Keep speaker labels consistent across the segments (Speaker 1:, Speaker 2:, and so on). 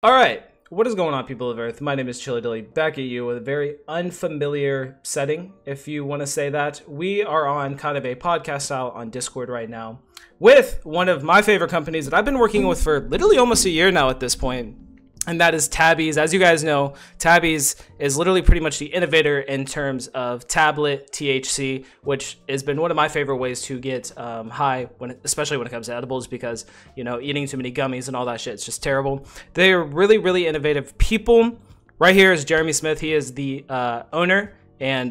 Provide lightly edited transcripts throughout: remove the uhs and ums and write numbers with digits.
Speaker 1: All right, what is going on, people of Earth? My name is Chilly Dilly, back at you with a very unfamiliar setting, if you want to say that. We are on kind of a podcast style on Discord right now with one of my favorite companies that I've been working with for literally almost a year now at this point, and that is Tabby's. As you guys know, Tabby's is literally pretty much the innovator in terms of tablet THC, which has been one of my favorite ways to get high, especially when it comes to edibles, because, you know, eating too many gummies and all that shit, it's just terrible. They're really, really innovative people. Right here is Jeremy Smith. He is the owner, and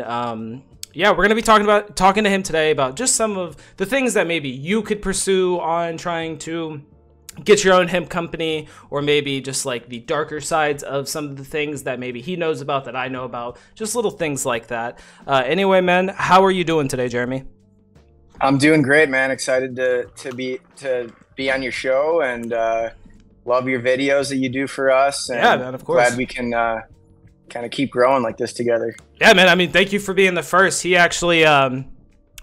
Speaker 1: yeah, we're gonna be talking to him today about just some of the things that maybe you could pursue on trying to get your own hemp company, or maybe just like the darker sides of some of the things that maybe he knows about that I know about, just little things like that. Anyway, man, how are you doing today, Jeremy?
Speaker 2: I'm doing great, man. Excited to be on your show, and love your videos that you do for us. And
Speaker 1: yeah, man, of course.
Speaker 2: Glad we can kind of keep growing like this together.
Speaker 1: Yeah, man. I mean, thank you for being the first. He actually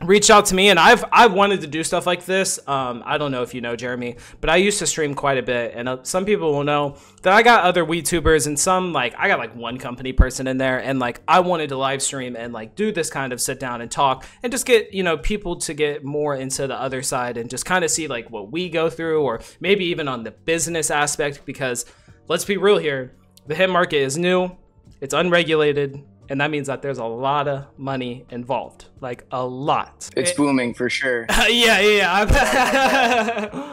Speaker 1: reached out to me, and I've wanted to do stuff like this. I don't know if you know Jeremy, but I used to stream quite a bit, and some people will know that I got other WeTubers, and some, like, I got like one company person in there, and like I wanted to live stream and like do this kind of sit down and talk and just get, you know, people to get more into the other side and just kind of see like what we go through, or maybe even on the business aspect, because let's be real here, the hemp market is new, it's unregulated, and that means that there's a lot of money involved, like a lot.
Speaker 2: It's booming for sure.
Speaker 1: Yeah.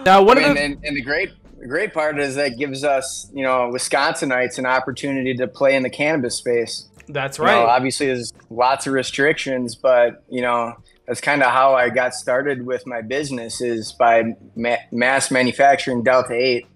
Speaker 1: Now,
Speaker 2: and the great part is that gives us, you know, Wisconsinites an opportunity to play in the cannabis space.
Speaker 1: That's right.
Speaker 2: You know, obviously, there's lots of restrictions, but you know, that's kind of how I got started with my business, is by mass manufacturing Delta 8.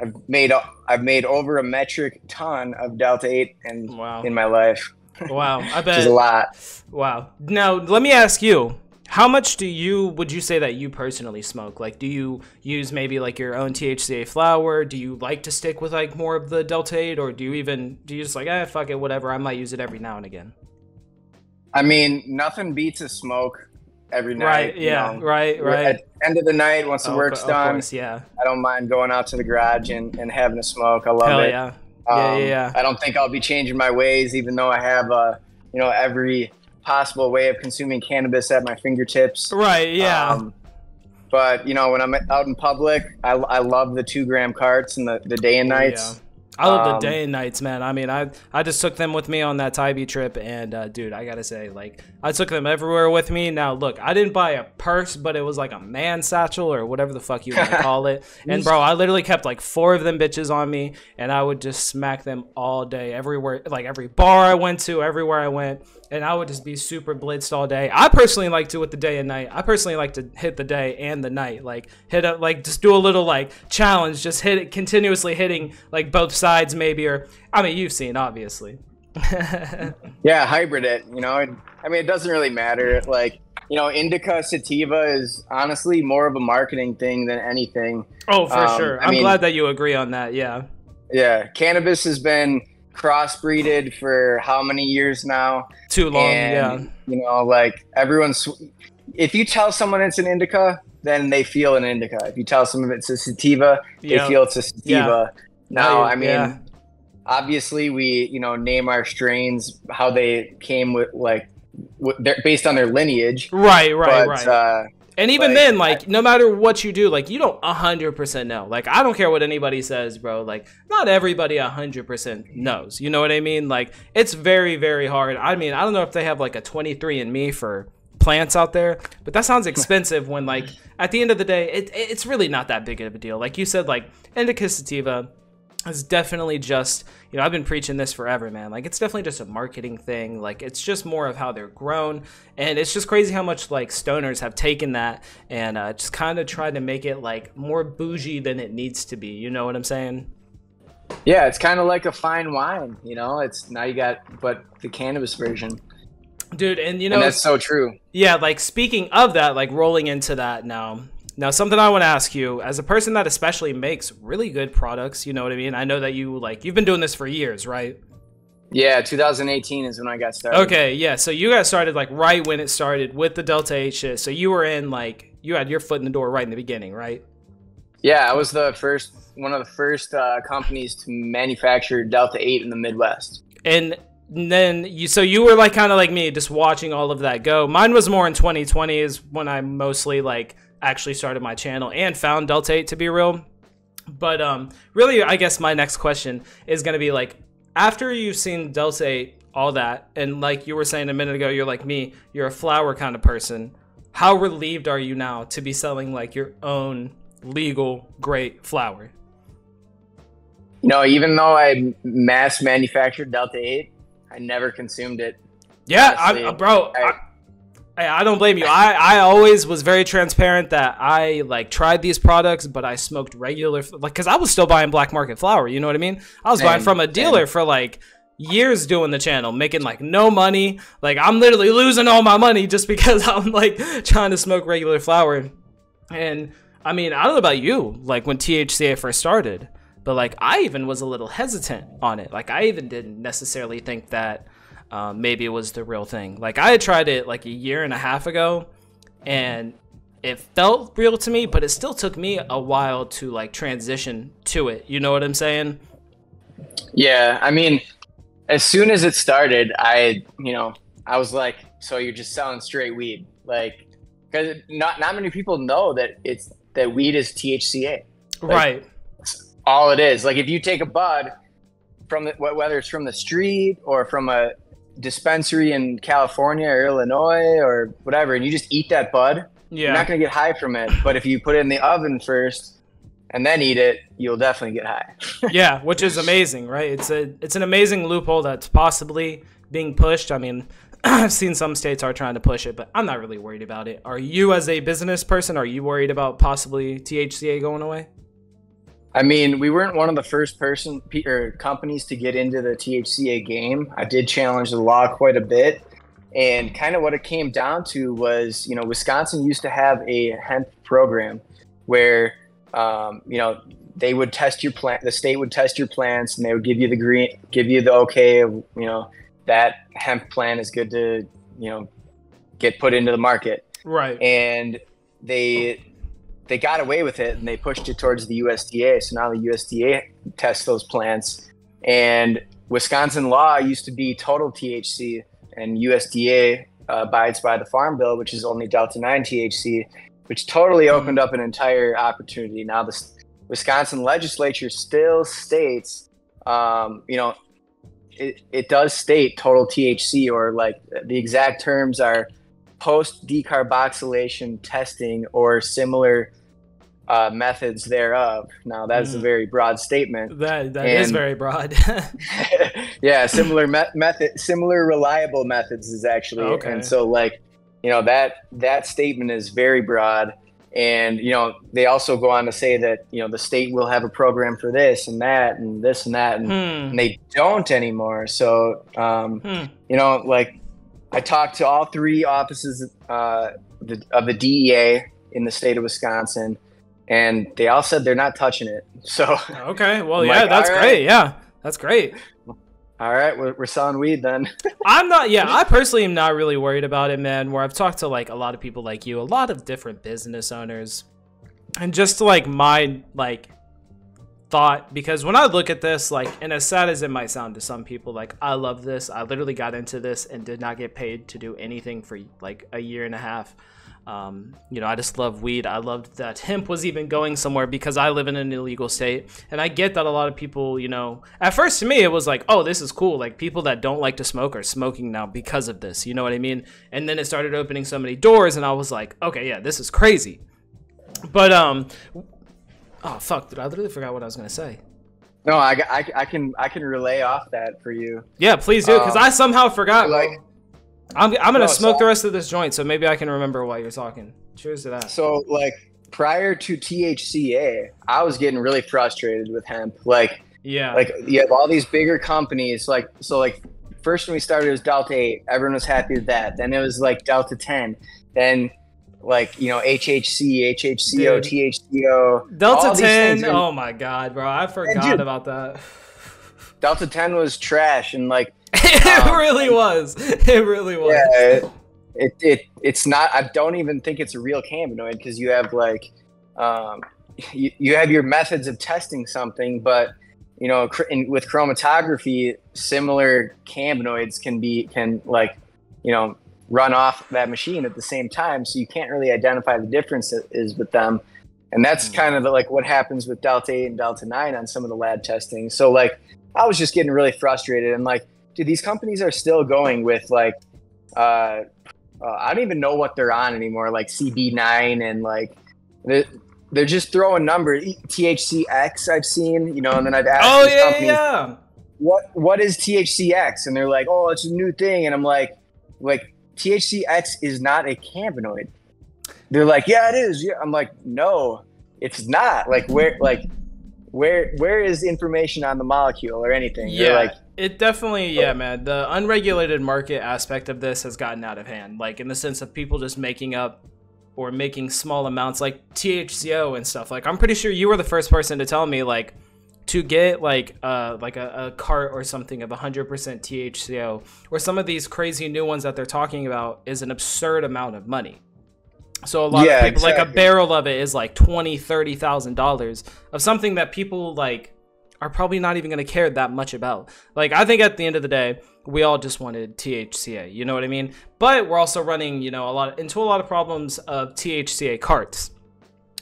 Speaker 2: I've made over a metric ton of Delta 8 in my life.
Speaker 1: Wow, I bet.
Speaker 2: Which is a lot.
Speaker 1: Wow. Now, let me ask you, how much would you say that you personally smoke? Like, do you use maybe like your own THCA flower? Do you like to stick with like more of the Delta 8, or do you just like, fuck it, whatever, I might use it every now and again?
Speaker 2: I mean, nothing beats a smoke every night.
Speaker 1: Right, yeah, you know? Right.
Speaker 2: At the end of the night, once the work's done,
Speaker 1: course, yeah.
Speaker 2: I don't mind going out to the garage and having a smoke. I love
Speaker 1: Hell
Speaker 2: it.
Speaker 1: Yeah. Yeah.
Speaker 2: I don't think I'll be changing my ways, even though I have you know, every possible way of consuming cannabis at my fingertips.
Speaker 1: Right. Yeah.
Speaker 2: But you know, when I'm out in public, I love the 2 gram carts and the day and nights.
Speaker 1: Yeah. I love the day and nights, man. I mean, I just took them with me on that Tybee trip, and dude, I gotta say, like, I took them everywhere with me. Now, look, I didn't buy a purse, but it was like a man satchel or whatever the fuck you want to call it. And bro, I literally kept like 4 of them bitches on me, and I would just smack them all day, everywhere, like every bar I went to, everywhere I went, and I would just be super blitzed all day. I personally like to with the day and night. I personally like to hit the day and the night, like hit up, like just do a little like challenge, just hit it continuously, hitting like both sides maybe, or I mean, you've seen, obviously.
Speaker 2: Yeah, hybrid it, you know. I mean, it doesn't really matter. Like, you know, indica sativa is honestly more of a marketing thing than anything.
Speaker 1: Oh, for sure. I'm glad that you agree on that. Yeah.
Speaker 2: Yeah, cannabis has been crossbreeded for how many years now?
Speaker 1: Too long.
Speaker 2: And,
Speaker 1: yeah.
Speaker 2: You know, like if you tell someone it's an indica, then they feel an indica. If you tell someone it's a sativa, they feel it's a sativa. Yeah. Now, I mean, obviously we, you know, name our strains how they came with, like, based on their lineage. Right.
Speaker 1: And even then, like, no matter what you do, like, you don't 100% know. Like, I don't care what anybody says, bro. Like, not everybody 100% knows. You know what I mean? Like, it's very, very hard. I mean, I don't know if they have, like, a 23andMe for plants out there, but that sounds expensive when, like, at the end of the day, it's really not that big of a deal. Like you said, like, indica sativa is definitely just, you know, I've been preaching this forever, man. Like, it's definitely just a marketing thing. Like, it's just more of how they're grown. And it's just crazy how much, like, stoners have taken that and just kind of tried to make it, like, more bougie than it needs to be. You know what I'm saying?
Speaker 2: Yeah, it's kind of like a fine wine, you know? It's now you got, but the cannabis version.
Speaker 1: Dude, and you know,
Speaker 2: and that's so true.
Speaker 1: Yeah, like, speaking of that, like, rolling into that now, something I want to ask you, as a person that especially makes really good products, you know what I mean? I know that you've been doing this for years, right?
Speaker 2: Yeah, 2018 is when I got started.
Speaker 1: Okay, yeah, so you got started, like, right when it started with the Delta 8 shit. So you were in, like, you had your foot in the door right in the beginning, right?
Speaker 2: Yeah, I was one of the first companies to manufacture Delta 8 in the Midwest.
Speaker 1: And then you were like kind of like me, just watching all of that go. Mine was more in 2020 is when I mostly like actually started my channel and found Delta 8 to be real. But really, I guess my next question is going to be like, after you've seen Delta 8, all that, and like you were saying a minute ago, you're like me, you're a flower kind of person. How relieved are you now to be selling like your own legal, great flower?
Speaker 2: Even though I mass manufactured Delta 8, I never consumed it.
Speaker 1: Yeah, I don't blame you. I always was very transparent that I like tried these products, but I smoked regular, like, because I was still buying black market flower. You know what I mean? I was buying from a dealer for like years doing the channel, making like no money. Like I'm literally losing all my money just because I'm like trying to smoke regular flower. And I mean, I don't know about you, like when THCA first started, but like I even was a little hesitant on it. Like I even didn't necessarily think that maybe it was the real thing. Like I had tried it like a year and a half ago and it felt real to me, but it still took me a while to like transition to it. You know what I'm saying?
Speaker 2: Yeah. I mean, as soon as it started, I was like, so you're just selling straight weed? Like, because not many people know that weed is THCA. Like,
Speaker 1: right.
Speaker 2: That's all it is. Like if you take a bud from whether it's from the street or from a dispensary in California or Illinois or whatever, and you just eat that bud, you're not going to get high from it. But if you put it in the oven first and then eat it, you'll definitely get high.
Speaker 1: Yeah, which is amazing, right? It's an amazing loophole that's possibly being pushed. I mean, I've seen some states are trying to push it, but I'm not really worried about it. Are you, as a business person, are you worried about possibly THCA going away?
Speaker 2: I mean, we weren't one of the first companies to get into the THCA game. I did challenge the law quite a bit. And kind of what it came down to was, Wisconsin used to have a hemp program where, they would test your plant. The state would test your plants and they would give you the okay of, that hemp plant is good to, get put into the market.
Speaker 1: Right.
Speaker 2: And they got away with it and they pushed it towards the USDA. So now the USDA tests those plants, and Wisconsin law used to be total THC, and USDA abides by the Farm Bill, which is only Delta 9 THC, which totally opened up an entire opportunity. Now the Wisconsin legislature still states, it does state total THC, or like the exact terms are post decarboxylation testing or similar methods thereof. Now that is a very broad statement.
Speaker 1: That is very broad.
Speaker 2: Yeah, similar reliable methods is actually okay. And so like, that statement is very broad. And, they also go on to say that, the state will have a program for this and that and this and that, and they don't anymore. So, like I talked to all three offices of the DEA in the state of Wisconsin, and they all said they're not touching it. So,
Speaker 1: okay, well, yeah, that's great. Yeah, that's great.
Speaker 2: All right, we're selling weed then.
Speaker 1: I personally am not really worried about it, man. Where I've talked to like a lot of people like you, a lot of different business owners, and just like my like thought, because when I look at this, like, and as sad as it might sound to some people, like I love this. I literally got into this and did not get paid to do anything for like a year and a half. I just love weed. I loved that hemp was even going somewhere because I live in an illegal state. And I get that a lot of people, at first to me, it was like, oh, this is cool. Like people that don't like to smoke are smoking now because of this. You know what I mean? And then it started opening so many doors and I was like, okay, yeah, this is crazy. But, oh fuck, dude, I literally forgot what I was going to say.
Speaker 2: No, I can relay off that for you.
Speaker 1: Yeah, please do. Cause I somehow forgot. I'm gonna smoke the rest of this joint, so maybe I can remember while you're talking. Cheers to that.
Speaker 2: So, like, prior to THCA, I was getting really frustrated with hemp. Like,
Speaker 1: yeah,
Speaker 2: like you have all these bigger companies. Like, first when we started, it was Delta 8. Everyone was happy with that. Then it was like Delta 10. Then, like, HHC, HHCO, dude. THCO.
Speaker 1: Delta 10. Oh my god, bro, I forgot about that.
Speaker 2: Delta 10 was trash, and like.
Speaker 1: It really was. It really was.
Speaker 2: Yeah, it's not. I don't even think it's a real cannabinoid because you have like, you have your methods of testing something, but with chromatography, similar cannabinoids can run off that machine at the same time, so you can't really identify the differences with them. And that's kind of like what happens with Delta 8 and Delta 9 on some of the lab testing. So like, I was just getting really frustrated, and like, dude, these companies are still going with like, I don't even know what they're on anymore, like CB9, and like they're just throwing numbers. THCX I've seen, and then I've asked these companies, what is THCX? And they're like, oh, it's a new thing. And I'm like THCX is not a cannabinoid. They're like, yeah, it is. Yeah. I'm like, no, it's not. Like, where is information on the molecule or anything?
Speaker 1: Yeah,
Speaker 2: like,
Speaker 1: it definitely, man. The unregulated market aspect of this has gotten out of hand. Like, in the sense of people just making up or making small amounts, like THCO and stuff. Like, I'm pretty sure you were the first person to tell me, like, to get like a cart or something of 100% THCO, or some of these crazy new ones that they're talking about, is an absurd amount of money. So a lot of people, like a barrel of it is like $20,000-$30,000 of something that people like are probably not even going to care that much about. Like, I think at the end of the day, we all just wanted THCA, you know what I mean? But we're also running, into a lot of problems of THCA carts.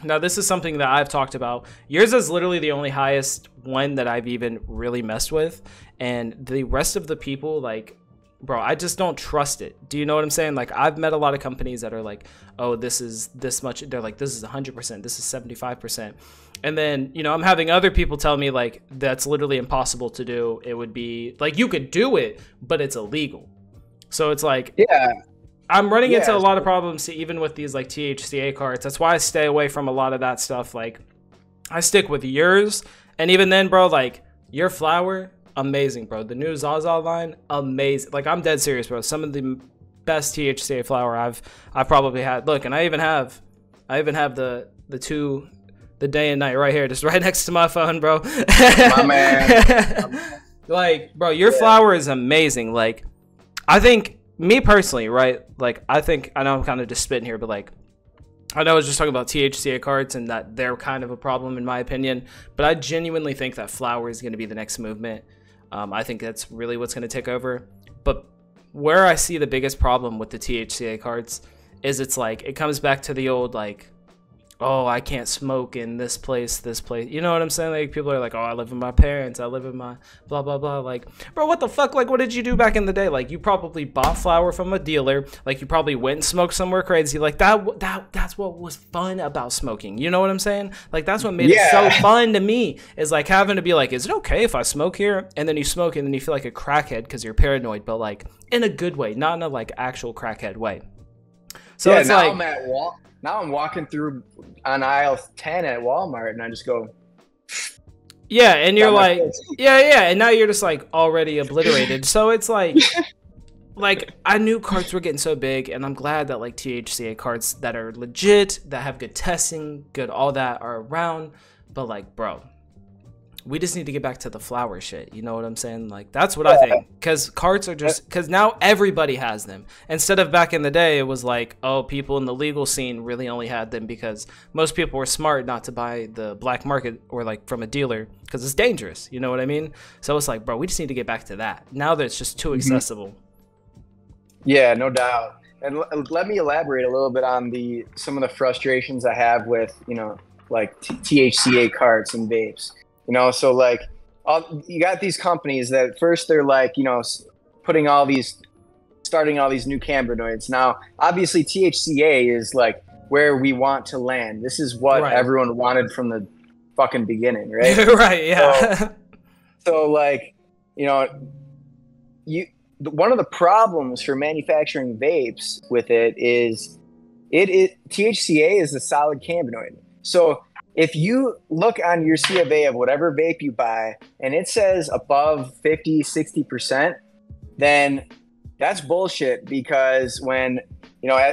Speaker 1: Now, this is something that I've talked about. Yours is literally the only highest one that I've even really messed with. And the rest of the people, like, bro, I just don't trust it. Do you know what I'm saying? Like, I've met a lot of companies that are like, oh, this is this much. They're like, this is 100%. This is 75%. And then, I'm having other people tell me, like, that's literally impossible to do. It would be, like, you could do it, but it's illegal. So it's like,
Speaker 2: yeah.
Speaker 1: I'm running into a lot of problems even with these like THCA carts. That's why I stay away from a lot of that stuff. Like, I stick with yours, and even then, bro, like, your flower, amazing, bro. The new Zaza line, amazing. Like, I'm dead serious, bro. Some of the best THCA flower I've probably had. Look, and I even have the day and night right here, just right next to my phone, bro.
Speaker 2: My man.
Speaker 1: Like, bro, your flower is amazing. Like, I think, me personally, right? Like, I know I'm kind of just spitting here, but like, I know I was just talking about THCA carts and that they're kind of a problem in my opinion, but I genuinely think that flower is going to be the next movement. I think that's really what's going to take over. But where I see the biggest problem with the THCA carts is it's like, it comes back to the old, like, oh, I can't smoke in this place. You know what I'm saying? Like, people are like, oh, I live with my parents. I live with my blah, blah, blah. Like, bro, what the fuck? Like, what did you do back in the day? Like, you probably bought flower from a dealer. Like, you probably went and smoked somewhere crazy. Like, that's what was fun about smoking. You know what I'm saying? Like, that's what made it so fun to me, is like having to be like, is it okay if I smoke here? And then you smoke and then you feel like a crackhead because you're paranoid, but like in a good way, not in a like actual crackhead way. So it's like,
Speaker 2: now I'm walking through on aisle 10 at Walmart, and I just go,
Speaker 1: yeah, and you're like, yeah, and now you're just like already obliterated. So it's like, I knew carts were getting so big, and I'm glad that like THCA carts that are legit, that have good testing, good all that are around. But like, bro, we just need to get back to the flower shit. You know what I'm saying? Like, that's what I think. Because carts are just, because now everybody has them. Instead of back in the day, it was like, oh, people in the legal scene really only had them because most people were smart not to buy the black market or like from a dealer because it's dangerous. You know what I mean? So it's like, bro, we just need to get back to that. Now that it's just too accessible.
Speaker 2: Yeah, no doubt. And let me elaborate a little bit on some of the frustrations I have with, like THCA carts and vapes. So like, you got these companies that first they're like, starting all these new cannabinoids. Now, obviously THCA is like where we want to land. This is what everyone wanted from the fucking beginning, right?
Speaker 1: Right. Yeah.
Speaker 2: So like, one of the problems for manufacturing vapes with it is THCA is a solid cannabinoid. So if you look on your C of A of whatever vape you buy and it says above 50, 60%, then that's bullshit, because when,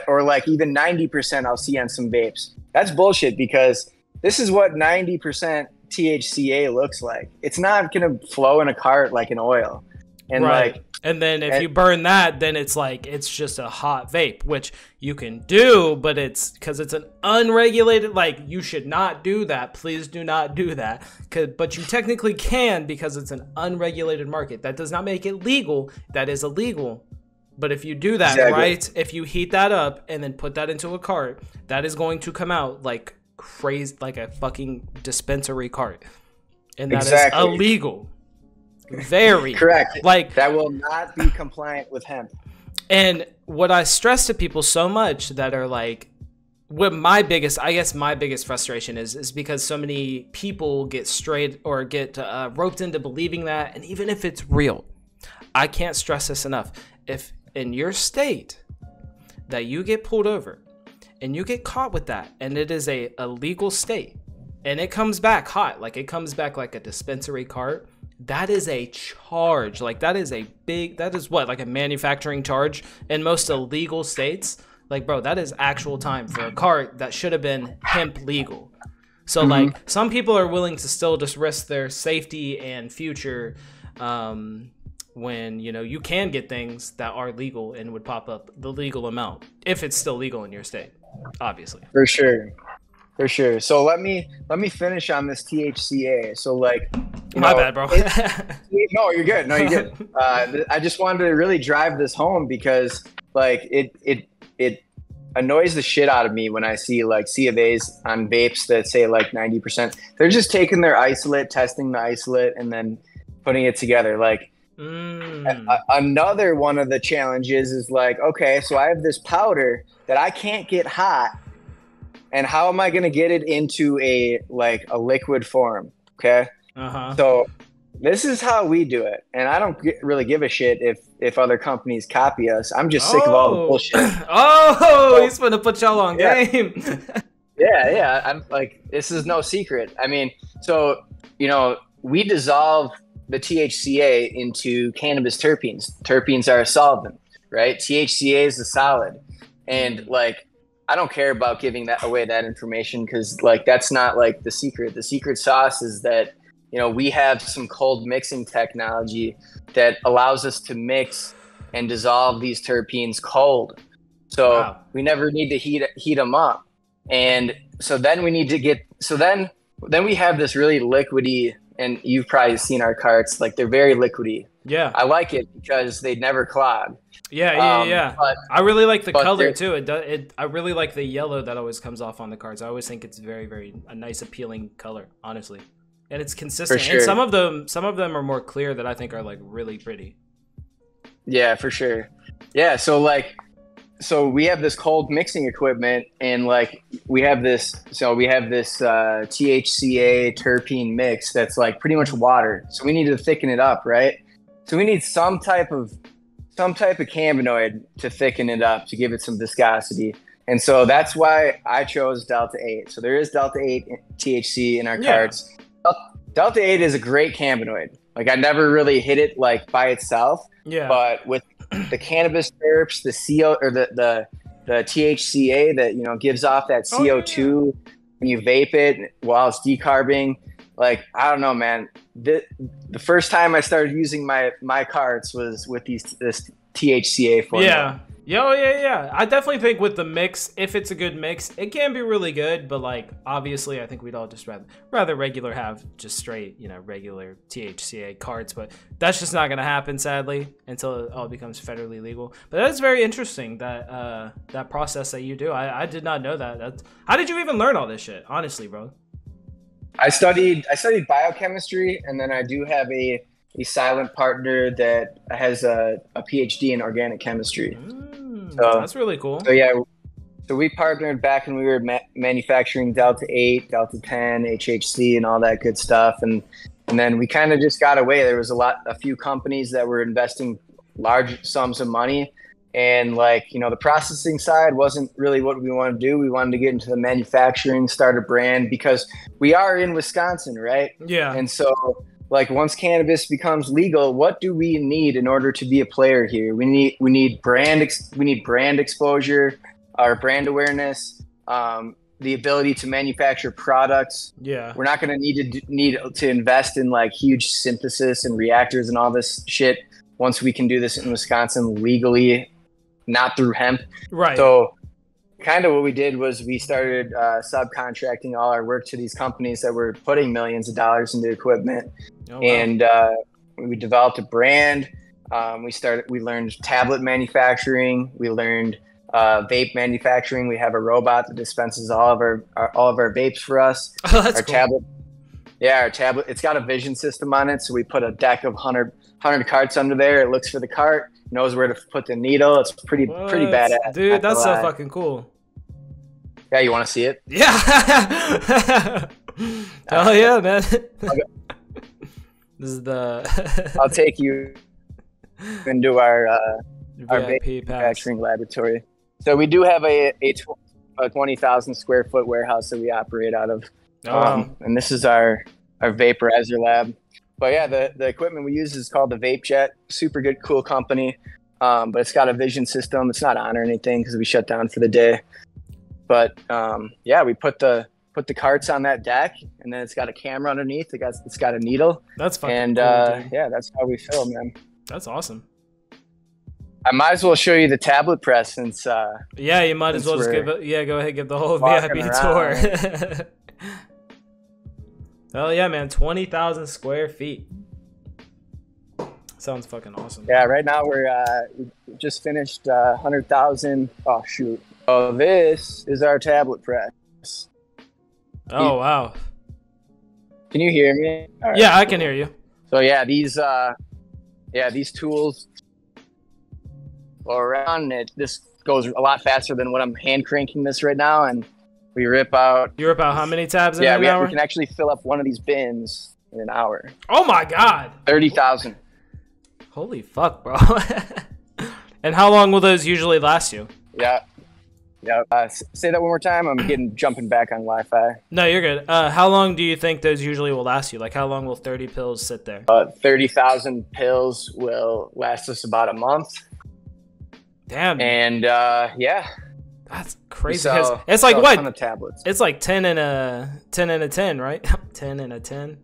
Speaker 2: or like even 90% I'll see on some vapes. That's bullshit, because this is what 90% THCA looks like. It's not going to flow in a cart like an oil. And
Speaker 1: right. And then if you burn that, then it's like, it's just a hot vape, which you can do, but it's because it's an unregulated, like, you should not do that. Please do not do that. But you technically can, because it's an unregulated market. That does not make it legal. That is illegal. But if you do that, right, if you heat that up and then put that into a cart, that is going to come out like crazy, like a fucking dispensary cart. And that is illegal. Very
Speaker 2: correct.
Speaker 1: Like,
Speaker 2: that will not be compliant with hemp.
Speaker 1: And what I stress to people so much that are like, what my biggest frustration is because so many people get strayed or get roped into believing that. And even if it's real, I can't stress this enough. If in your state that you get pulled over and you get caught with that, and it is a legal state, and it comes back hot, like it comes back like a dispensary cart, that is a charge. Like that is what, like a manufacturing charge in most illegal states. Like, bro, that is actual time for a cart that should have been hemp legal. So like, some people are willing to still just risk their safety and future when, you know, you can get things that are legal and would pop up the legal amount if it's still legal in your state, obviously.
Speaker 2: For sure. So let me finish on this THCA. So like,
Speaker 1: my bad, bro.
Speaker 2: No, you're good. I just wanted to really drive this home because like it annoys the shit out of me when I see like C of A's on vapes that say like 90%. They're just taking their isolate, testing the isolate, and then putting it together. Like another one of the challenges is like, okay, so I have this powder that I can't get hot. And how am I going to get it into a liquid form? Okay. So this is how we do it. And I don't really give a shit if other companies copy us. I'm just sick of all the bullshit.
Speaker 1: He's going to put y'all on game.
Speaker 2: Yeah. I'm like, this is no secret. I mean, so, you know, we dissolve the THCA into cannabis terpenes. Terpenes are a solvent, right? THCA is a solid. And like, I don't care about giving away that information because like that's not like the secret. The secret sauce is that, you know, we have some cold mixing technology that allows us to mix and dissolve these terpenes cold. So we never need to heat them up. And so then we need to then we have this really liquidy, and you've probably seen our carts, like they're very liquidy. Yeah. I like it because they never clog.
Speaker 1: Yeah. But I really like the color too. I really like the yellow that always comes off on the cards. I always think it's very, very a nice, appealing color, honestly. And it's consistent. Sure. And some of them are more clear that I think are like really pretty. Yeah, for sure.
Speaker 2: Yeah. So we have this cold mixing equipment, and like we have this THCA terpene mix that's like pretty much water. So we need to thicken it up, right? So we need some type of cannabinoid to thicken it up, to give it some viscosity. And so that's why I chose Delta 8. So there is Delta 8 THC in our carts. Delta 8 is a great cannabinoid. Like I never really hit it like by itself. Yeah. But with the cannabis terps, the CO or the THCA that, you know, gives off that CO2 when you vape it while it's decarbing. Like, I don't know, man. The first time I started using my carts was with this THCA formula.
Speaker 1: Yeah. I definitely think with the mix, if it's a good mix, it can be really good. But like, obviously, I think we'd all just rather regular have just straight, you know, regular THCA carts. But that's just not going to happen, sadly, until it all becomes federally legal. But that's very interesting, that that process that you do. I did not know that. How did you even learn all this shit? Honestly, bro.
Speaker 2: I studied biochemistry, and then I do have a silent partner that has a PhD in organic chemistry.
Speaker 1: So that's really cool.
Speaker 2: So yeah, so we partnered back when we were manufacturing Delta 8, Delta 10, HHC, and all that good stuff, and then we kind of just got away. There was a few companies that were investing large sums of money. And like, you know, the processing side wasn't really what we wanted to do. We wanted to get into the manufacturing, start a brand, because we are in Wisconsin, right? Yeah. And so like once cannabis becomes legal, what do we need in order to be a player here? We need brand exposure, our brand awareness, the ability to manufacture products. Yeah. We're not going to need to invest in like huge synthesis and reactors and all this shit. once we can do this in Wisconsin legally, not through hemp.
Speaker 1: Right.
Speaker 2: So kind of what we did was we started subcontracting all our work to these companies that were putting millions of dollars into equipment. Oh, wow. And we developed a brand. We learned tablet manufacturing. We learned vape manufacturing. We have a robot that dispenses all of our vapes for us.
Speaker 1: Oh, that's
Speaker 2: our
Speaker 1: cool.
Speaker 2: tablet. Yeah, our tablet. It's got a vision system on it, so we put a deck of 100 carts under there. It looks for the cart, knows where to put the needle. It's pretty badass,
Speaker 1: dude. That's so fucking cool.
Speaker 2: Yeah, you want to see it?
Speaker 1: Yeah. Hell yeah, man. This is the.
Speaker 2: I'll take you into our
Speaker 1: VIP
Speaker 2: manufacturing laboratory. So we do have a 20,000 square foot warehouse that we operate out of. And this is our vaporizer lab. But yeah, the equipment we use is called the Vape Jet. Super good, cool company. But it's got a vision system. It's not on or anything because we shut down for the day. But yeah, we put the carts on that deck, and then it's got a camera underneath. It's got a needle.
Speaker 1: That's fucking
Speaker 2: and
Speaker 1: cool,
Speaker 2: yeah, that's how we film, man.
Speaker 1: That's awesome.
Speaker 2: I might as well show you the tablet press since.
Speaker 1: Yeah, you might as well just go ahead, give the whole VIP tour. Hell yeah, man! 20,000 square feet. Sounds fucking awesome.
Speaker 2: Yeah, right now we just finished 100,000. Oh shoot! So this is our tablet press.
Speaker 1: Oh wow!
Speaker 2: Can you hear me?
Speaker 1: Right, yeah, I can hear you.
Speaker 2: So yeah, these tools go around it. This goes a lot faster than what I'm hand cranking this right now, and we rip out.
Speaker 1: You rip out how many tabs in an hour?
Speaker 2: We can actually fill up one of these bins in an hour.
Speaker 1: Oh my god!
Speaker 2: 30,000.
Speaker 1: Holy fuck, bro! And how long will those usually last you?
Speaker 2: Yeah. Say that one more time. I'm jumping back on Wi-Fi.
Speaker 1: No, you're good. How long do you think those usually will last you? Like, how long will 30 pills sit there?
Speaker 2: 30,000 pills will last us about a month.
Speaker 1: Damn.
Speaker 2: And yeah,
Speaker 1: that's crazy. It's like what?
Speaker 2: A ton of tablets.
Speaker 1: It's like 10 and a 10, right? 10 and a 10.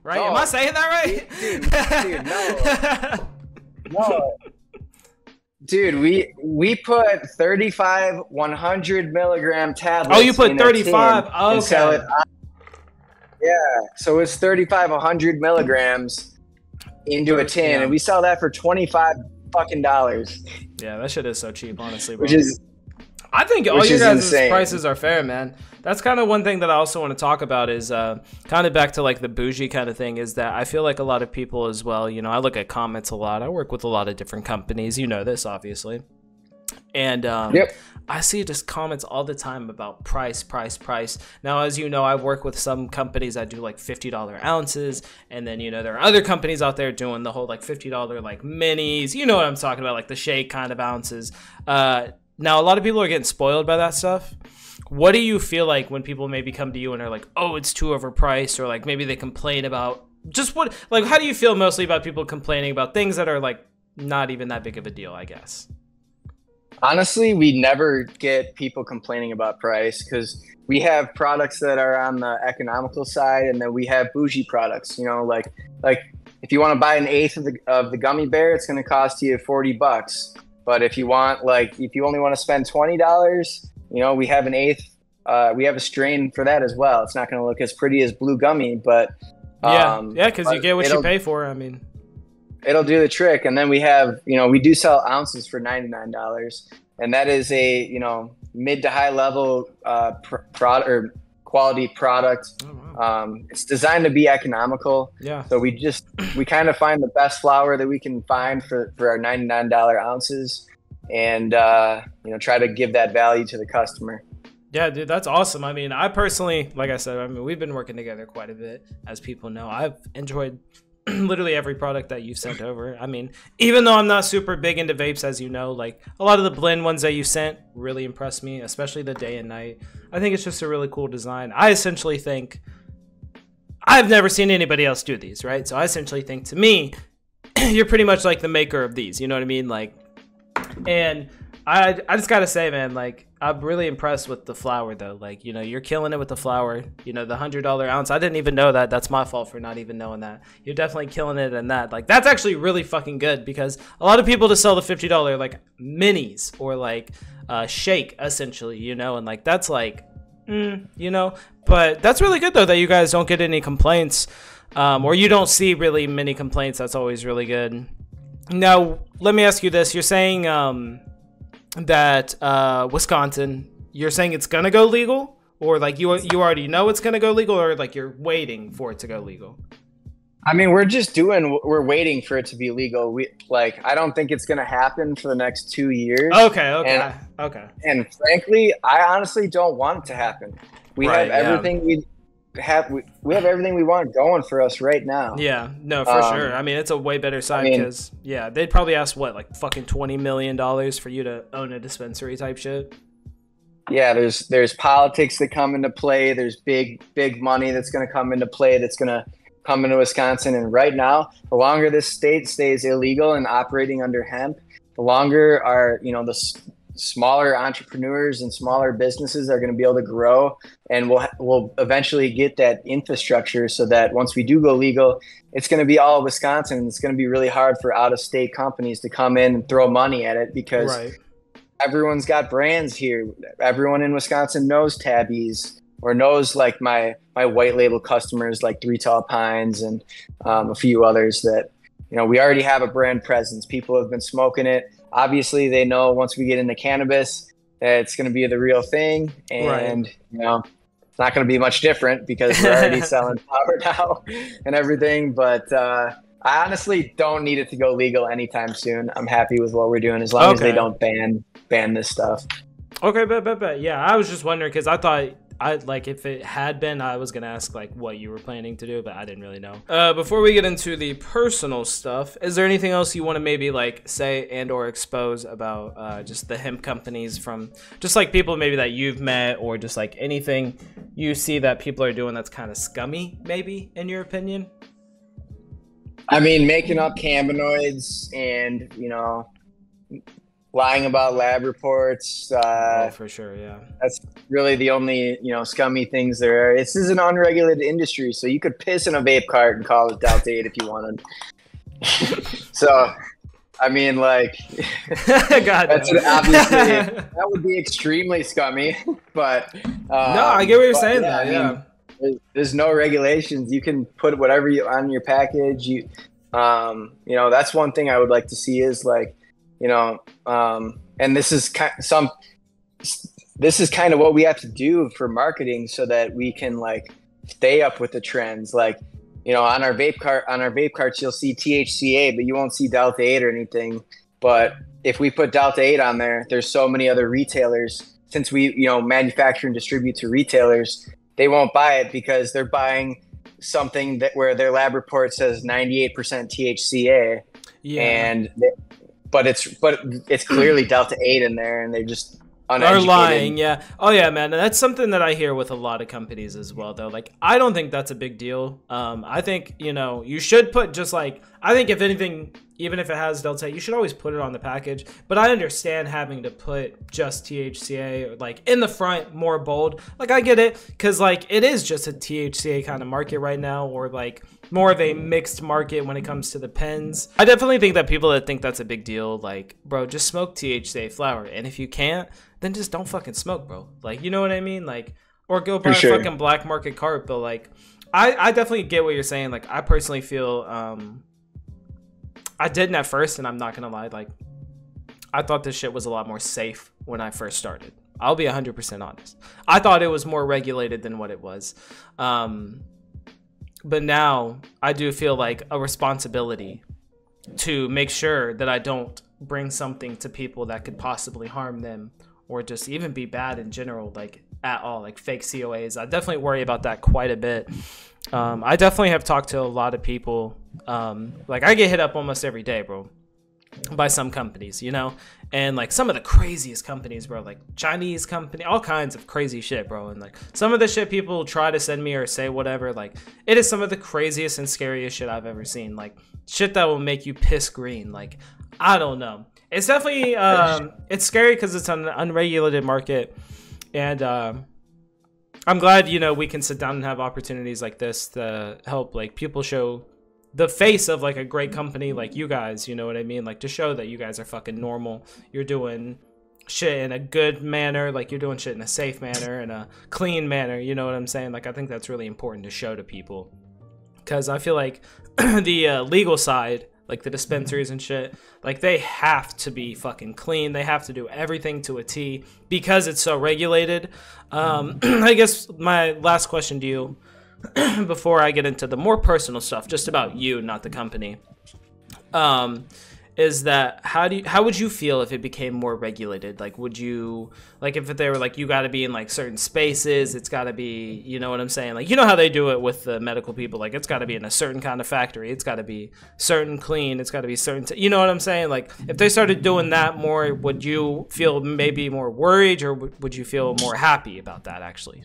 Speaker 1: Right? No. Am I saying that
Speaker 2: right? Dude, no. Dude, we put 35 100 milligram tablets.
Speaker 1: Oh, you put 35? Oh, okay.
Speaker 2: And sell it on. Yeah, so it's 35 100 milligrams into a tin, and we sell that for $25 fucking dollars.
Speaker 1: Yeah, that shit is so cheap, honestly, bro. I think all your guys' prices are fair, man. That's kind of one thing that I also want to talk about is kind of back to like the bougie kind of thing is that I feel like a lot of people as well, you know, I look at comments a lot. I work with a lot of different companies. You know this, obviously. And I see just comments all the time about price. Now, as you know, I work with some companies that do like $50 ounces. And then, you know, there are other companies out there doing the whole like $50 like minis. You know what I'm talking about, like the shake kind of ounces. Now, a lot of people are getting spoiled by that stuff. What do you feel like when people maybe come to you and are like, oh, it's too overpriced, or like maybe they complain about just what, like, how do you feel mostly about people complaining about things that are like not even that big of a deal, I guess?
Speaker 2: Honestly, we never get people complaining about price because we have products that are on the economical side, and then we have bougie products, you know, like if you want to buy an eighth of the gummy bear, it's going to cost you $40. But if you only want to spend $20, you know, we have an eighth. We have a strain for that as well. It's not going to look as pretty as blue gummy, but
Speaker 1: because you get what you pay for. I mean,
Speaker 2: it'll do the trick. And then we have, you know, we do sell ounces for $99, and that is a, you know, mid to high level product or quality product. Oh, wow. It's designed to be economical. Yeah. So we kind of find the best flour that we can find for our $99 ounces, and you know, try to give that value to the customer.
Speaker 1: Yeah, dude, that's awesome. I mean, I personally, like I said, I mean, we've been working together quite a bit, as people know. I've enjoyed literally every product that you've sent over. I mean, even though I'm not super big into vapes, as you know, like a lot of the blend ones that you sent really impressed me, especially the day and night. I think it's just a really cool design. I essentially think I've never seen anybody else do these, right? So I essentially think, to me, you're pretty much like the maker of these, you know what I mean? Like, and I just gotta say, man, like, I'm really impressed with the flower though. Like, you know, you're killing it with the flower. You know, the $100 ounce. I didn't even know that. That's my fault for not even knowing that. You're definitely killing it in that. Like, that's actually really fucking good, because a lot of people just sell the $50 like minis or like shake essentially, you know, and like that's like, you know, but that's really good though that you guys don't get any complaints, or you don't see really many complaints. That's always really good. Now, let me ask you this. You're saying that Wisconsin, you're saying it's going to go legal? Or like you already know it's going to go legal, or like you're waiting for it to go legal?
Speaker 2: I mean, we're waiting for it to be legal. I don't think it's going to happen for the next 2 years.
Speaker 1: Okay.
Speaker 2: And frankly, I honestly don't want it to happen. We have everything we have everything we want going for us right now.
Speaker 1: Yeah, no, for sure. I mean, it's a way better side because they'd probably ask what, like fucking $20 million for you to own a dispensary type shit.
Speaker 2: Yeah, there's politics that come into play. There's big money that's going to come into play. That's going to come into Wisconsin. And right now, the longer this state stays illegal and operating under hemp, the longer the smaller entrepreneurs and smaller businesses are going to be able to grow, and we'll eventually get that infrastructure so that once we do go legal, it's going to be all Wisconsin, and it's going to be really hard for out-of-state companies to come in and throw money at it, because everyone's got brands here. Everyone in Wisconsin knows Tabby's, or knows like my white label customers like Three Tall Pines and a few others that, you know, we already have a brand presence. People have been smoking it. Obviously, they know once we get into cannabis that it's going to be the real thing, and you know, it's not going to be much different because we're already selling power now and everything. But I honestly don't need it to go legal anytime soon. I'm happy with what we're doing as long as they don't ban this stuff.
Speaker 1: Okay, bet. Yeah, I was just wondering because I thought if it had been, I was gonna ask like what you were planning to do, but I didn't really know. Before we get into the personal stuff, is there anything else you want to maybe like say and or expose about just the hemp companies, from just like people maybe that you've met, or just like anything you see that people are doing that's kind of scummy, maybe in your opinion?
Speaker 2: I mean, making up cannabinoids and, you know, lying about lab reports.
Speaker 1: For sure, yeah. That's
Speaker 2: really the only, you know, scummy things there are. This is an unregulated industry, so you could piss in a vape cart and call it Delta 8 if you wanted. So, I mean, like, that's obviously, that would be extremely scummy, but...
Speaker 1: no, I get what you're saying, though, yeah.
Speaker 2: There's no regulations. You can put whatever you on your package. You know, that's one thing I would like to see is like, you know, and this is kind of what we have to do for marketing so that we can like stay up with the trends. Like, you know, on our vape carts, you'll see THCA, but you won't see Delta 8 or anything. But if we put Delta 8 on there, there's so many other retailers, since we, you know, manufacture and distribute to retailers, they won't buy it because they're buying something that where their lab report says 98% THCA. Yeah. But it's clearly Delta 8 in there, and they just uneducated.
Speaker 1: Are lying, yeah. Oh yeah, man. That's something that I hear with a lot of companies as well, though. Like, I don't think that's a big deal. I think, you know, you should put just like, I think if anything, even if it has Delta 8, you should always put it on the package. But I understand having to put just THCA or like in the front, more bold. Like, I get it, because like it is just a THCA kind of market right now, or like more of a mixed market when it comes to the pens. I definitely think that people that think that's a big deal, like, bro, just smoke THCA flower. And if you can't, then just don't fucking smoke, bro. Like, you know what I mean? Like, or go buy a fucking black market cart. But like, I definitely get what you're saying. Like, I personally feel, I didn't at first, and I'm not gonna lie, like, I thought this shit was a lot more safe when I first started. I'll be 100% honest. I thought it was more regulated than what it was. But now I do feel like a responsibility to make sure that I don't bring something to people that could possibly harm them, or just even be bad in general, like at all, like fake COAs. I definitely worry about that quite a bit. I definitely have talked to a lot of people. Like, I get hit up almost every day, bro. by some companies, you know, and like some of the craziest companies, bro, like Chinese company, all kinds of crazy shit, bro. And like some of the shit people try to send me or say whatever, like it is some of the craziest and scariest shit I've ever seen. Like shit that will make you piss green. Like, I don't know. It's definitely, it's scary because it's an unregulated market. And I'm glad, you know, we can sit down and have opportunities like this to help like people show the face of like a great company like you guys, you know what I mean? Like to show that you guys are fucking normal. You're doing shit in a good manner, like you're doing shit in a safe manner, in a clean manner, you know what I'm saying? Like I think that's really important to show to people. Because I feel like the legal side, like the dispensaries and shit, like they have to be fucking clean. They have to do everything to a T because it's so regulated. I guess my last question to you before I get into the more personal stuff, just about you, not the company, is that how would you feel if it became more regulated? Like, would you, like, if they were like, you got to be in like certain spaces, it's got to be, you know what I'm saying? Like, you know how they do it with the medical people, like it's got to be in a certain kind of factory, it's got to be certain clean, it's got to be certain, you know what I'm saying? Like, if they started doing that more, would you feel maybe more worried, or would you feel more happy about that actually?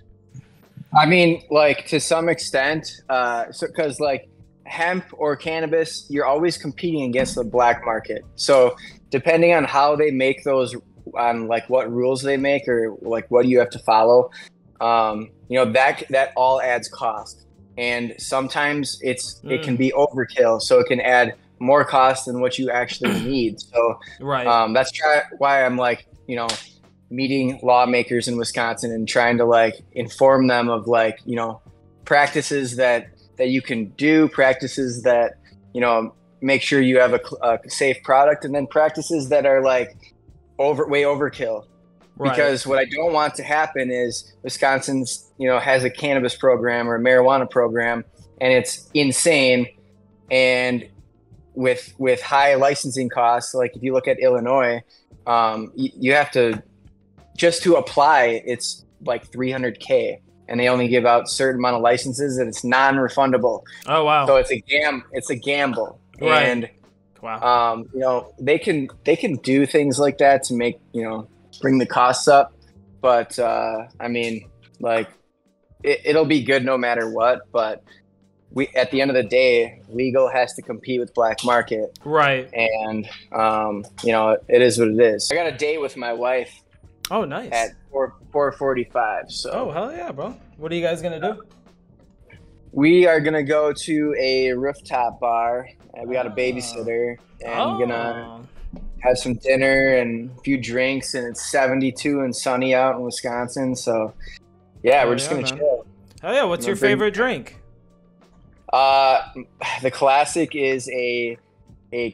Speaker 2: I mean, like to some extent, because like hemp or cannabis, you're always competing against the black market. So depending on how they make those, on like what rules they make or like what you have to follow, you know, that all adds cost. And sometimes it can be overkill. So it can add more cost than what you actually need. So that's why I'm like, you know, meeting lawmakers in Wisconsin and trying to like inform them of like, you know, practices that you can do, practices that, you know, make sure you have a safe product, and then practices that are like way overkill. Right. Because what I don't want to happen is Wisconsin's, you know, has a cannabis program or a marijuana program, and it's insane. And with high licensing costs, like if you look at Illinois, you have to, just to apply, it's like $300K, and they only give out a certain amount of licenses, and it's non-refundable. Oh wow! So it's a gamble, right. And wow, you know, they can do things like that to make, you know, bring the costs up, but I mean, like it'll be good no matter what. But at the end of the day, legal has to compete with black market, right? And you know, it is what it is. I got a date with my wife. Oh, nice. At 4:45. So.
Speaker 1: Oh, hell yeah, bro. What are you guys gonna do?
Speaker 2: We are gonna go to a rooftop bar. We got a babysitter, and gonna have some dinner and a few drinks. And it's 72 and sunny out in Wisconsin. So, yeah, we're just gonna chill.
Speaker 1: Hell yeah! What's your favorite drink?
Speaker 2: The classic is a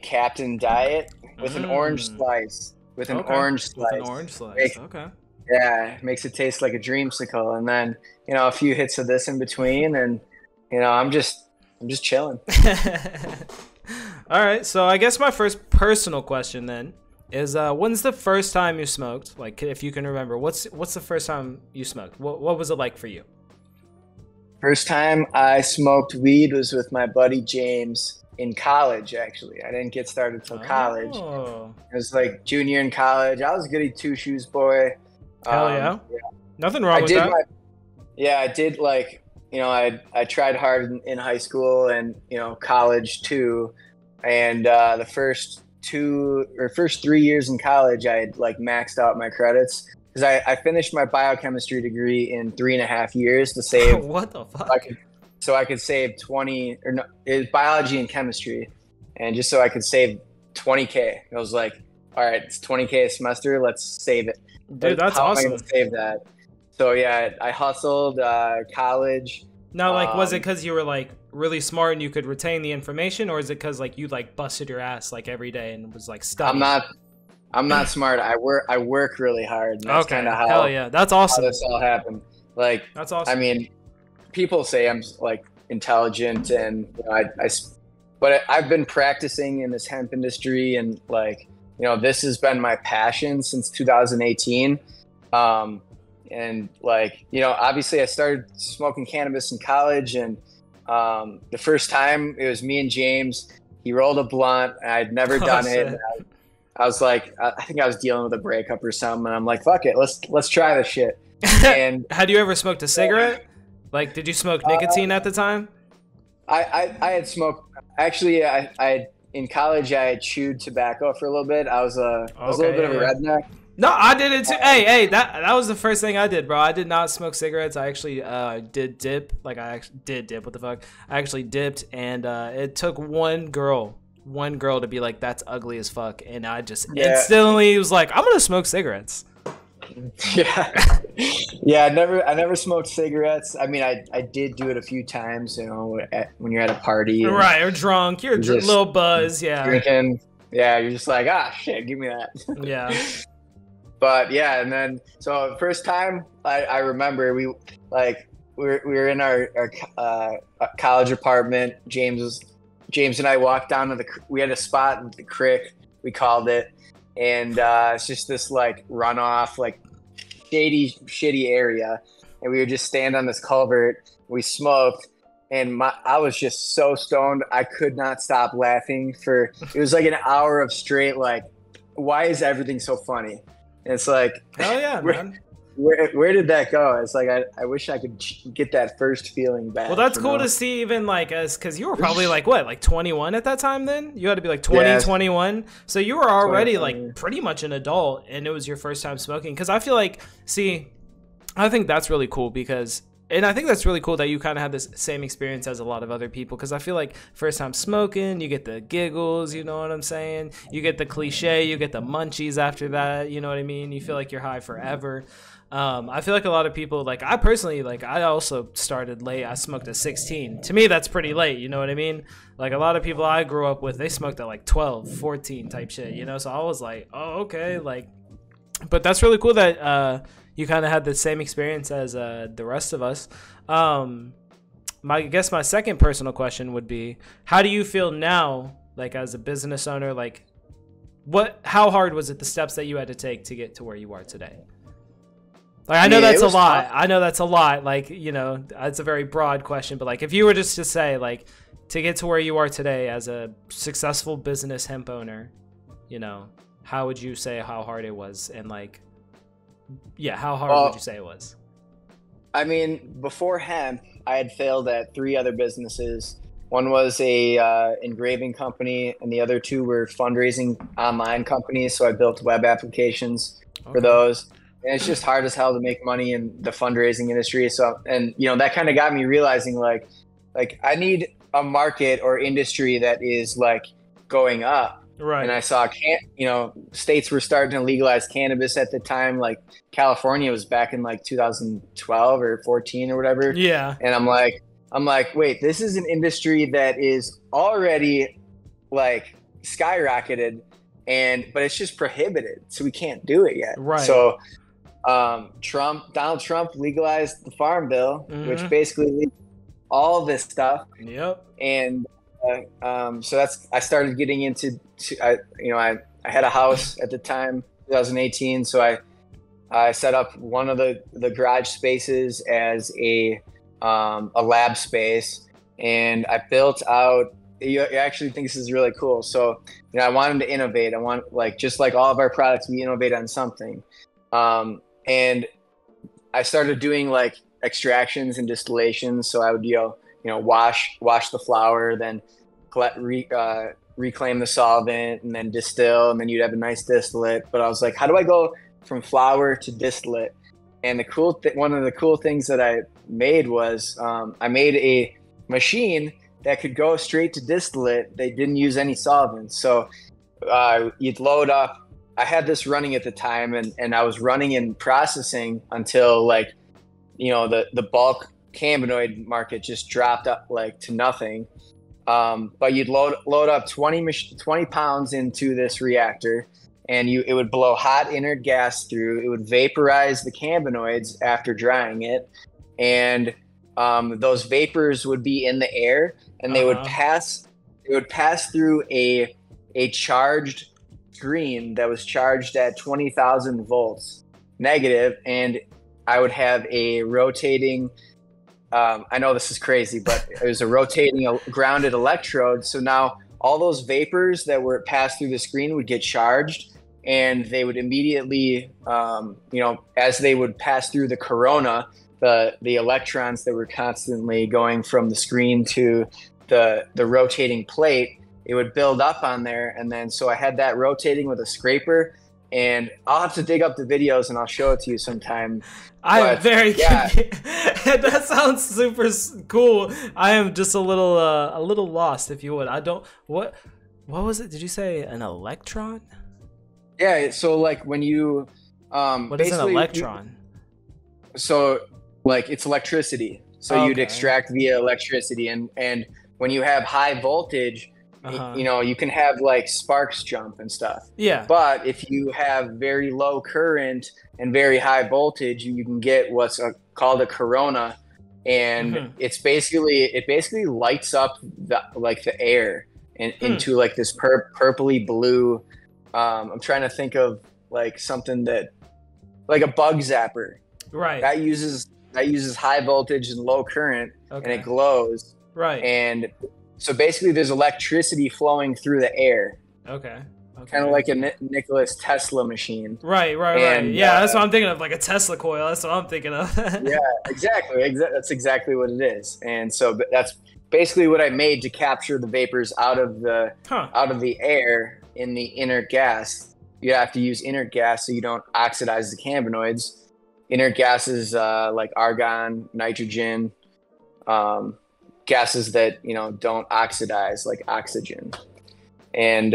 Speaker 2: Captain Diet with an orange slice. With an orange slice. With an orange slice. Okay. Yeah, makes it taste like a dreamsicle, and then, you know, a few hits of this in between, and, you know, I'm just chilling.
Speaker 1: All right, so I guess my first personal question then is, when's the first time you smoked? Like, if you can remember, what's the first time you smoked? What was it like for you?
Speaker 2: First time I smoked weed was with my buddy James. In college, actually. I didn't get started till college. It was like junior in college. I was a goody two-shoes boy.
Speaker 1: Hell yeah. Nothing wrong with that.
Speaker 2: I did, like, you know, I tried hard in high school and, you know, college too. And the first 3 years in college, I had like maxed out my credits. Because I finished my biochemistry degree in 3.5 years to save. What the fuck? So I could save 20, or no, it was biology and chemistry, and just so I could save 20K. I was like, all right, it's 20K a semester, let's save it.
Speaker 1: Dude, that's awesome.
Speaker 2: How am I gonna save that? So yeah, I hustled college.
Speaker 1: Now, like, was it because you were like really smart and you could retain the information, or is it because like you like busted your ass like every day and was like studying?
Speaker 2: I'm not smart. I work really hard. And that's kind of how.
Speaker 1: Hell yeah, that's awesome.
Speaker 2: How this all happened. Like, that's awesome. I mean, people say I'm like intelligent, and, you know, but I've been practicing in this hemp industry, and like, you know, this has been my passion since 2018. And like, you know, obviously I started smoking cannabis in college, and the first time it was me and James. He rolled a blunt. I'd never done it. I was like, I think I was dealing with a breakup or something, and I'm like, fuck it, let's try this shit. And
Speaker 1: had you ever smoked a cigarette? Like, did you smoke nicotine at the time?
Speaker 2: I had smoked. Actually, I in college I had chewed tobacco for a little bit. I was a little bit of a redneck.
Speaker 1: No, I did it too. Hey, that was the first thing I did, bro. I did not smoke cigarettes. I actually did dip. Like, I actually did dip. What the fuck? I actually dipped, and it took one girl to be like, that's ugly as fuck, and I just instantly was like, I'm gonna smoke cigarettes.
Speaker 2: Yeah, I never smoked cigarettes. I mean, I did do it a few times, you know, when you're at a party,
Speaker 1: right, or drunk, you're a little buzz,
Speaker 2: drinking, you're just like, shit, give me that.
Speaker 1: Yeah.
Speaker 2: But yeah, and then so the first time I remember we were in our college apartment. James and I walked down to we had a spot in the creek, we called it, and it's just this like runoff, like shitty area, and we would just stand on this culvert. We smoked, and I was just so stoned I could not stop laughing it was like an hour of straight like, why is everything so funny? And it's like,
Speaker 1: hell yeah, man.
Speaker 2: Where did that go? It's like I wish I could get that first feeling back.
Speaker 1: Well, that's cool to see, even like because you were probably like what, like 21 at that time. Then you had to be like 20, 21. So you were already like pretty much an adult, and it was your first time smoking. Because I feel like, I think that's really cool and I think that's really cool that you kind of had this same experience as a lot of other people, because I feel like first time smoking, you get the giggles, you know what I'm saying? You get the cliche, you get the munchies after that, you know what I mean? You feel like you're high forever. I feel like a lot of people, like I personally, like I also started late. I smoked at 16. To me, that's pretty late, you know what I mean? Like a lot of people I grew up with, they smoked at like 12, 14 type shit, you know? So I was like, oh, okay, like, but that's really cool that you kind of had the same experience as the rest of us. I guess my second personal question would be, how do you feel now, like as a business owner? Like, how hard was it, the steps that you had to take to get to where you are today? Like, I know that's a lot. I know that's a lot. Like, you know, it's a very broad question, but like, if you were just to say, like, to get to where you are today as a successful business hemp owner, you know, how would you say how hard it was? And like, yeah, how hard would you say it was?
Speaker 2: I mean, before hemp, I had failed at 3 other businesses. One was a engraving company, and the other 2 were fundraising online companies. So I built web applications for those. And it's just hard as hell to make money in the fundraising industry. So, and you know, that kind of got me realizing like I need a market or industry that is like going up.
Speaker 1: Right.
Speaker 2: And I saw, you know, states were starting to legalize cannabis at the time. Like California was back in like 2012 or 14 or whatever.
Speaker 1: Yeah.
Speaker 2: And I'm like, wait, this is an industry that is already like skyrocketed, but it's just prohibited. So we can't do it yet.
Speaker 1: Right.
Speaker 2: So Donald Trump legalized the Farm Bill, which basically leaves all this stuff.
Speaker 1: Yep.
Speaker 2: And so I started getting into, I had a house at the time, 2018. So I set up one of the garage spaces as a lab space, and I built out. You actually think this is really cool. So, you know, I wanted to innovate. I want, like, just like all of our products, we innovate on something. And I started doing like extractions and distillations. So I would, you know, wash the flower, then reclaim the solvent, and then distill, and then you'd have a nice distillate. But I was like, how do I go from flower to distillate? And one of the cool things that I made was I made a machine that could go straight to distillate. They didn't use any solvents. So you'd load up. I had this running at the time, and I was running and processing until, like, you know, the bulk cannabinoid market just dropped up like to nothing. But you'd load up 20 pounds into this reactor, and it would blow hot inert gas through. It would vaporize the cannabinoids after drying it, and those vapors would be in the air, and they would pass through a charged screen that was charged at 20,000 volts negative, and I would have a rotating, I know this is crazy, but it was a rotating grounded electrode. So now all those vapors that were passed through the screen would get charged, and they would immediately, as they would pass through the corona, the electrons that were constantly going from the screen to the rotating plate, it would build up on there. And then so I had that rotating with a scraper, and I'll have to dig up the videos and I'll show it to you sometime.
Speaker 1: I'm very that sounds super cool. I am just a little lost, if you would. I don't what was it? Did you say an electron?
Speaker 2: Yeah, so like when you
Speaker 1: what is an electron?
Speaker 2: So like it's electricity. So you'd extract via electricity, and when you have high voltage, you can have like sparks jump and stuff. Yeah. But if you have very low current and very high voltage, you can get what's called a corona, and it basically lights up the air into like this purpley blue. I'm trying to think of like something that, like a bug zapper. Right. That uses high voltage and low current, and it glows. Right. And so basically there's electricity flowing through the air. Okay. Kind of like a Nikola Tesla machine. Right.
Speaker 1: Yeah, that's what I'm thinking of, like a Tesla coil. That's what I'm thinking of.
Speaker 2: Yeah, exactly. That's exactly what it is. And so that's basically what I made to capture the vapors out of the air in the inert gas. You have to use inert gas so you don't oxidize the cannabinoids. Inert gases like argon, nitrogen, gases that don't oxidize, like oxygen. And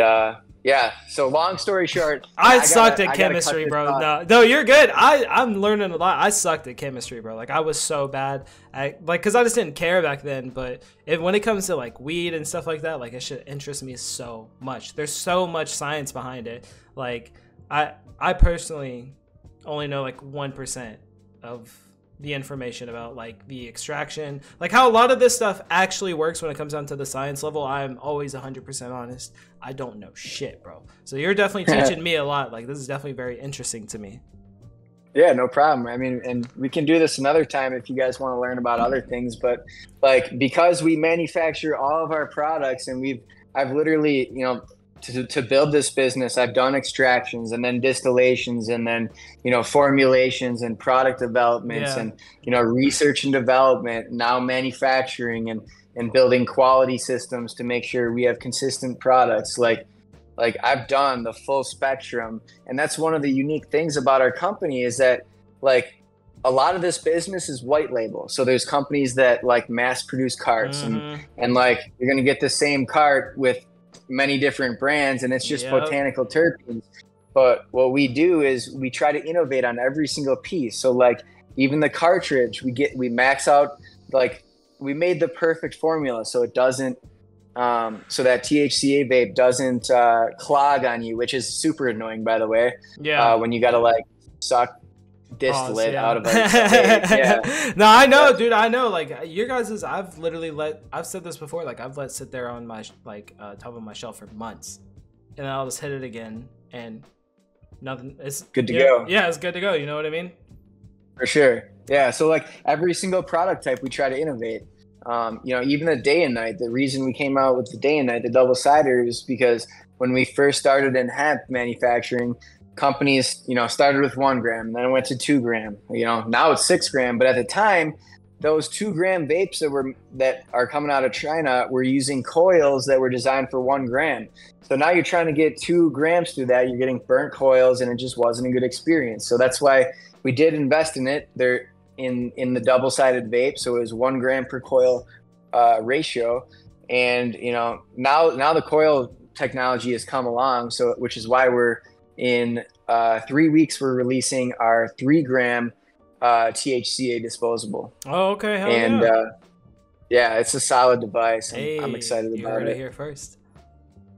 Speaker 2: so long story short,
Speaker 1: I sucked at chemistry, bro. No, you're good. I'm learning a lot. I sucked at chemistry, bro. Like I was so bad at, because I just didn't care back then. But when it comes to like weed and stuff like that, like it should interest me so much. There's so much science behind it. Like I personally only know like 1% of the information about like the extraction, like how a lot of this stuff actually works when it comes down to the science level. I'm always 100% honest. I don't know shit, bro. So you're definitely teaching me a lot. Like this is definitely very interesting to me.
Speaker 2: Yeah, no problem. I mean, and we can do this another time if you guys want to learn about other things, but like, because we manufacture all of our products, and I've literally, to build this business, I've done extractions and then distillations and then, formulations and product developments and, research and development, now manufacturing and building quality systems to make sure we have consistent products. Like I've done the full spectrum. And that's one of the unique things about our company is that like a lot of this business is white label. So there's companies that like mass produce carts and like you're going to get the same cart with many different brands, and it's just botanical terpenes. But what we do is we try to innovate on every single piece. So like even the cartridge, we max out, like we made the perfect formula so it doesn't so that THCA vape doesn't clog on you, which is super annoying, by the way. Yeah. When you gotta like suck distillate out of it.
Speaker 1: No, I know, dude. I know. Like your guys' I've said this before. Like I've let sit there on my top of my shelf for months, and then I'll just hit it again, and nothing. It's
Speaker 2: good to go.
Speaker 1: Yeah, it's good to go. You know what I mean?
Speaker 2: For sure. Yeah. So like every single product type, we try to innovate. Even the day and night. The reason we came out with the day and night, the double cider, is because when we first started in hemp manufacturing, companies, started with 1 gram, then it went to 2 gram. Now it's 6 gram. But at the time, those 2 gram vapes that are coming out of China were using coils that were designed for 1 gram. So now you're trying to get 2 grams through that. You're getting burnt coils, and it just wasn't a good experience. So that's why we did invest in it. They're in the double-sided vape, so it was 1 gram per coil ratio. And now the coil technology has come along, so which is why we're in 3 weeks we're releasing our 3 gram THCA disposable.
Speaker 1: Oh, okay. Hell
Speaker 2: and yeah, it's a solid device. I'm excited about it.
Speaker 1: You heard it here first.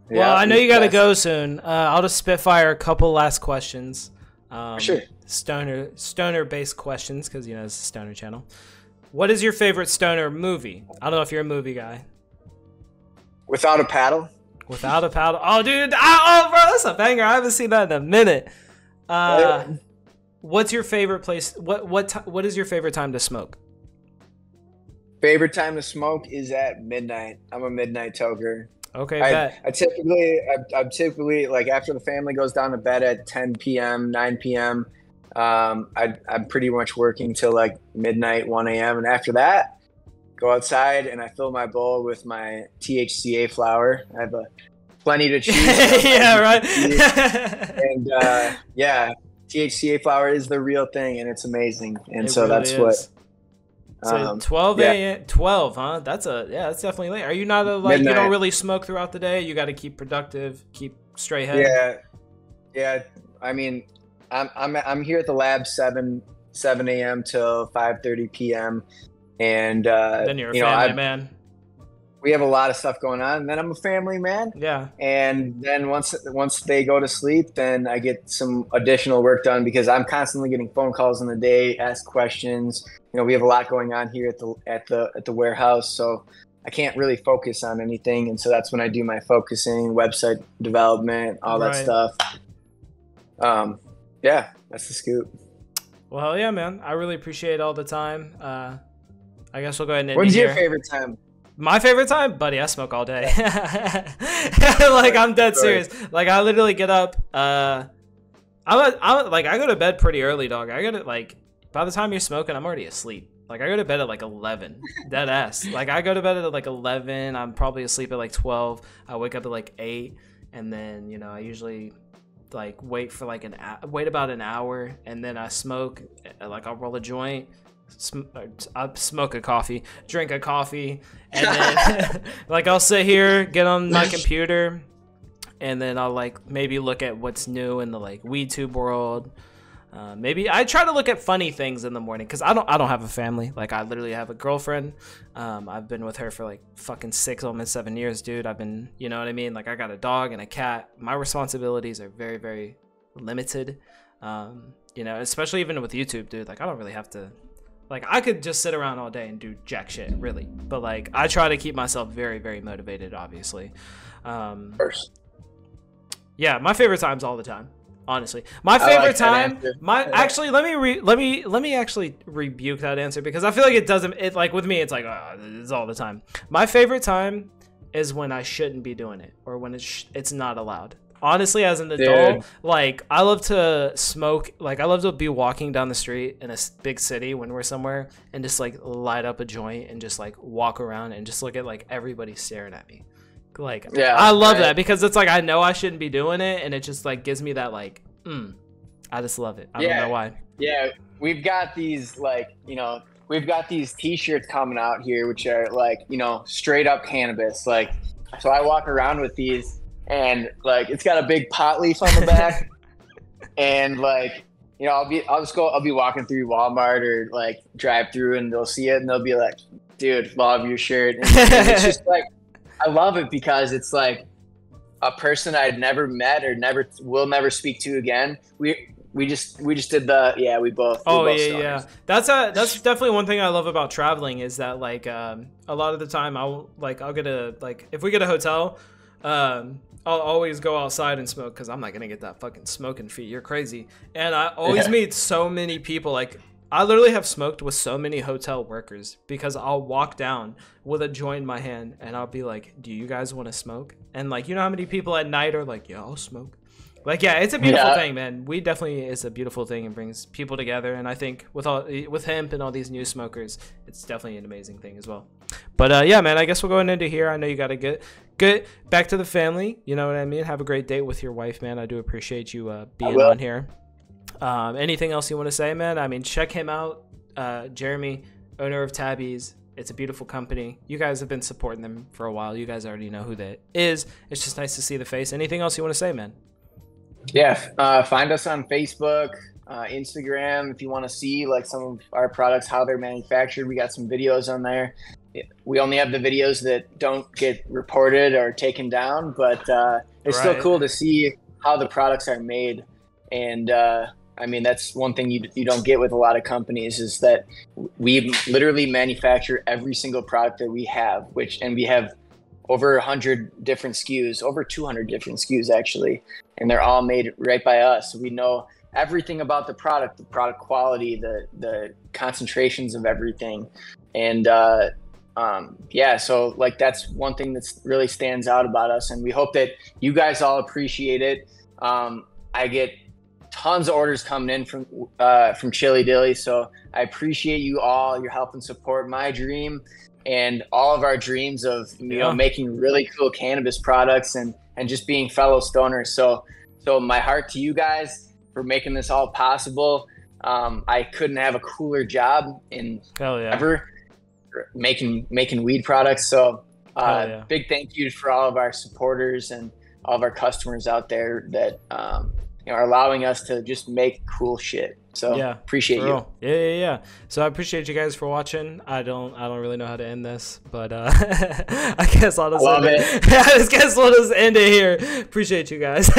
Speaker 1: Well, I know you got to go soon. I'll just spitfire a couple last questions.
Speaker 2: Sure.
Speaker 1: Stoner based questions, because it's a stoner channel. What is your favorite stoner movie? I don't know if you're a movie guy.
Speaker 2: Without a Paddle.
Speaker 1: Without a Paddle. Oh, dude. Oh, bro, that's a banger. I haven't seen that in a minute. What's your favorite place? What is your favorite time to smoke?
Speaker 2: Favorite time to smoke is at midnight. I'm a midnight toker.
Speaker 1: Okay, bet.
Speaker 2: I'm typically like after the family goes down to bed at 10 p.m., 9 p.m. I'm pretty much working till like midnight, 1 a.m. And after that, go outside and I fill my bowl with my THCA flower. I have plenty to choose from.
Speaker 1: Yeah, right.
Speaker 2: And yeah, THCA flower is the real thing, and it's amazing. And so
Speaker 1: really
Speaker 2: that's
Speaker 1: is.
Speaker 2: what.
Speaker 1: So 12 a.m. 12, huh? That's definitely late. Are you not
Speaker 2: Midnight.
Speaker 1: You don't really smoke throughout the day? You got to keep productive, keep straight head.
Speaker 2: Yeah. I mean, I'm here at the lab 7 a.m. till 5:30 p.m. And
Speaker 1: then you're a family man.
Speaker 2: We have a lot of stuff going on, and then I'm a family man.
Speaker 1: Yeah.
Speaker 2: And then once they go to sleep, then I get some additional work done because I'm constantly getting phone calls in the day, ask questions. You know, we have a lot going on here at the warehouse, so I can't really focus on anything. And so that's when I do my focusing, website development, all that stuff. Yeah, that's the scoop.
Speaker 1: Well, yeah, man. I really appreciate all the time. I guess we'll go ahead and end
Speaker 2: When's
Speaker 1: here.
Speaker 2: your favorite time?
Speaker 1: My favorite time? Buddy, I smoke all day. Like, I'm dead serious. Like, I literally get up. I go to bed pretty early, dog. I go to, like, by the time you're smoking, I'm already asleep. Like, I go to bed at, like, 11. Dead ass. Like, I go to bed at, like, 11. I'm probably asleep at, like, 12. I wake up at, like, 8. And then, you know, I usually, like, wait about an hour. And then I smoke. Like, I'll roll a joint. I smoke a coffee, drink a coffee, and then like I'll sit here, get on my computer, and then I'll like maybe look at what's new in the like WeedTube world. Maybe I try to look at funny things in the morning because I don't have a family. Like I literally have a girlfriend. I've been with her for like fucking 6, almost 7 years, dude. I've been, you know what I mean? Like I got a dog and a cat. My responsibilities are very, very limited. You know, especially even with YouTube, dude. Like I don't really have to. Like, I could just sit around all day and do jack shit, really. But, like, I try to keep myself very, very motivated, obviously. Yeah, my favorite time's all the time, honestly. My favorite time... Actually, let me actually rebuke that answer because I feel like it doesn't... like, with me, it's like, it's all the time. My favorite time is when I shouldn't be doing it or when it's not allowed. Honestly, as an adult, like, I love to smoke. Like, I love to be walking down the street in a big city when we're somewhere and just, like, light up a joint and just, like, walk around and just look at, like, everybody staring at me. Like, I love that because it's, like, I know I shouldn't be doing it and it just, like, gives me that, like, I just love it. I don't know why.
Speaker 2: Yeah, we've got these, like, you know, we've got these T-shirts coming out here which are, like, you know, straight up cannabis. Like, so I walk around with these. And like it's got a big pot leaf on the back, and like you know I'll be walking through Walmart or like drive through, and they'll see it and they'll be like, "Dude, love your shirt." And it's just like I love it because it's like a person I'd never met or will never speak to again. We just did the we both.
Speaker 1: Yeah. That's definitely one thing I love about traveling is that like a lot of the time I'll get if we get a hotel. I'll always go outside and smoke because I'm not gonna get that fucking smoking feet. You're crazy. And I always meet so many people. Like I literally have smoked with so many hotel workers because I'll walk down with a joint in my hand and I'll be like, "Do you guys want to smoke?" And like, you know how many people at night are like, "Yeah, I'll smoke." Like, yeah, it's a beautiful thing, man. Weed definitely is a beautiful thing and brings people together. And I think with hemp and all these new smokers, it's definitely an amazing thing as well. But yeah, man, I guess we'll go into here. I know you got to get back to the family. You know what I mean? Have a great date with your wife, man. I do appreciate you being on here. Anything else you want to say, man? I mean, check him out. Jeremy, owner of Tabby's. It's a beautiful company. You guys have been supporting them for a while. You guys already know who that is. It's just nice to see the face. Anything else you want to say, man?
Speaker 2: Yeah, find us on Facebook, Instagram. If you want to see like some of our products, how they're manufactured, we got some videos on there. We only have the videos that don't get reported or taken down, but it's still cool to see how the products are made. And I mean, that's one thing you don't get with a lot of companies is that we literally manufacture every single product that we have, and we have over 100 different SKUs, over 200 different SKUs actually, and they're all made right by us. We know everything about the product quality, the concentrations of everything, and yeah, so like that's one thing that's really stands out about us, and we hope that you guys all appreciate it. I get tons of orders coming in from Chili Dilly, so I appreciate you all, your help and support. My dream and all of our dreams of making really cool cannabis products and just being fellow stoners. So my heart to you guys for making this all possible. I couldn't have a cooler job in ever making weed products. So big thank you for all of our supporters and all of our customers out there that are allowing us to just make cool shit. So appreciate you.
Speaker 1: Yeah. So I appreciate you guys for watching. I don't really know how to end this, but I guess I'll just end it here. Appreciate you guys.